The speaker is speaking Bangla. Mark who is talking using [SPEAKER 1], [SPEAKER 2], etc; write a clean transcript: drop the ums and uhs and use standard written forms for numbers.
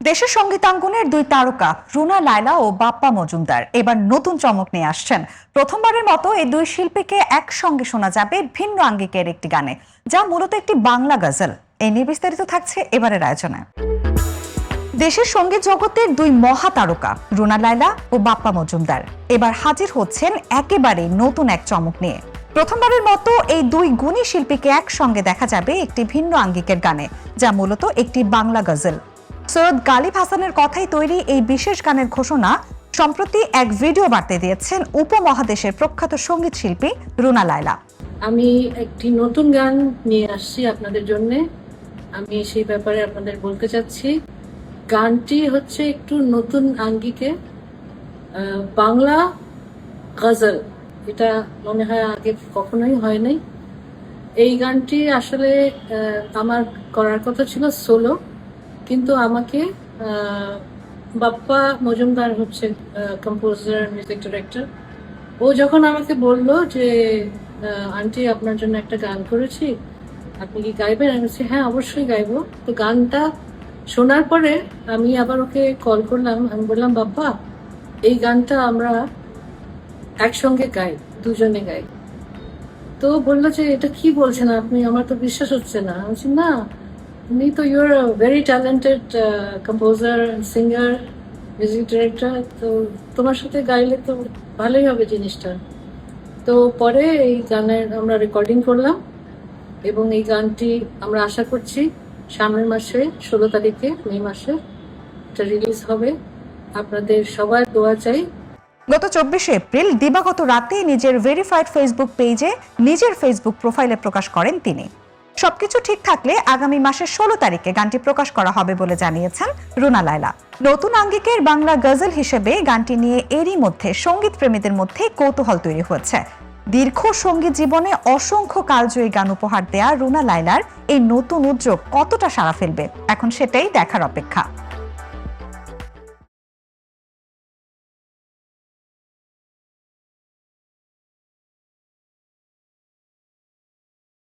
[SPEAKER 1] দেশের সঙ্গীতাঙ্গনের দুই তারকা রুনা লায়লা ও বাপ্পা মজুমদার এবার নতুন চমক নিয়ে আসছেন। প্রথমবারের মতো এই দুই শিল্পীকে একসঙ্গে শোনা যাবে ভিন্ন আঙ্গিকের একটি গানে, যা মূলত একটি বাংলা গজল। এই নিয়ে বিস্তারিত থাকছে এবারের আয়োজনে। দেশের সঙ্গীত জগতের দুই মহা তারকা রুনা লায়লা ও বাপ্পা মজুমদার এবার হাজির হচ্ছেন একেবারে নতুন এক চমক নিয়ে। প্রথমবারের মতো এই দুই গুণী শিল্পীকে একসঙ্গে দেখা যাবে একটি ভিন্ন আঙ্গিকের গানে, যা মূলত একটি বাংলা গজল। সৈয়দ গালিব হাসানের কথাই তৈরি এই বিশেষ গানের ঘোষণা সম্প্রতি এক ভিডিও বার্তা দিয়েছেন উপমহাদেশের প্রখ্যাত সঙ্গীত শিল্পী রুনা লায়লা।
[SPEAKER 2] আমি একটি নতুন গান নিয়ে আসছি আপনাদের জন্য। আমি সেই ব্যাপারে আপনাদের বলতে চাচ্ছি। গানটি হচ্ছে একটু নতুন আঙ্গিকে বাংলা গজল। এটা মনে হয় আগে কখনোই হয় নাই। এই গানটি আসলে আমার করার কথা ছিল সোলো, কিন্তু আমাকে বাপ্পা মজুমদার হচ্ছে কম্পোজার, মিউজিক ডিরেক্টর। ও যখন আমাকে বললো যে আন্টি আপনার জন্য একটা গান করেছি, আপনি কি গাইবেন? আমি বলছি হ্যাঁ অবশ্যই গাইবো। তো গানটা শোনার পরে আমি আবার ওকে কল করলাম, আমি বললাম বাপ্পা এই গানটা আমরা একসঙ্গে গাই, দুজনে গাই। তো বললো যে এটা কি বলছেন আপনি, আমার তো বিশ্বাস হচ্ছে না। আমি বলছি না, তুমি তো your very talented composer, singer, music director, তো তোমার সাথে গাইলে তো ভালোই হবে জিনিসটা। তো পরে এই গানের আমরা রেকর্ডিং করলাম এবং এই গানটি আমরা আশা করছি সামনের মাসে 16 তারিখে মে মাসে এটা রিলিজ হবে। আপনাদের সবার দোয়া চাই।
[SPEAKER 1] গত 24 এপ্রিল দিবাগত রাতে নিজের ভেরিফাইড ফেসবুক পেজে নিজের ফেসবুক প্রোফাইলে প্রকাশ করেন তিনি। সবকিছু ঠিক থাকলে আগামী মাসের 16 তারিখে গানটি প্রকাশ করা হবে বলে জানিয়েছেন রুনা লায়লা। নতুন আঙ্গিকের বাংলা গজল হিসেবে গানটি নিয়ে এরই মধ্যে সঙ্গীত প্রেমীদের মধ্যে কৌতূহল তৈরি হয়েছে। দীর্ঘ সঙ্গীত জীবনে অসংখ্য কালজয়ী গান উপহার দেয়া রুনা লায়লার এই নতুন উদ্যোগ কতটা সাড়া ফেলবে, এখন সেটাই দেখার অপেক্ষা।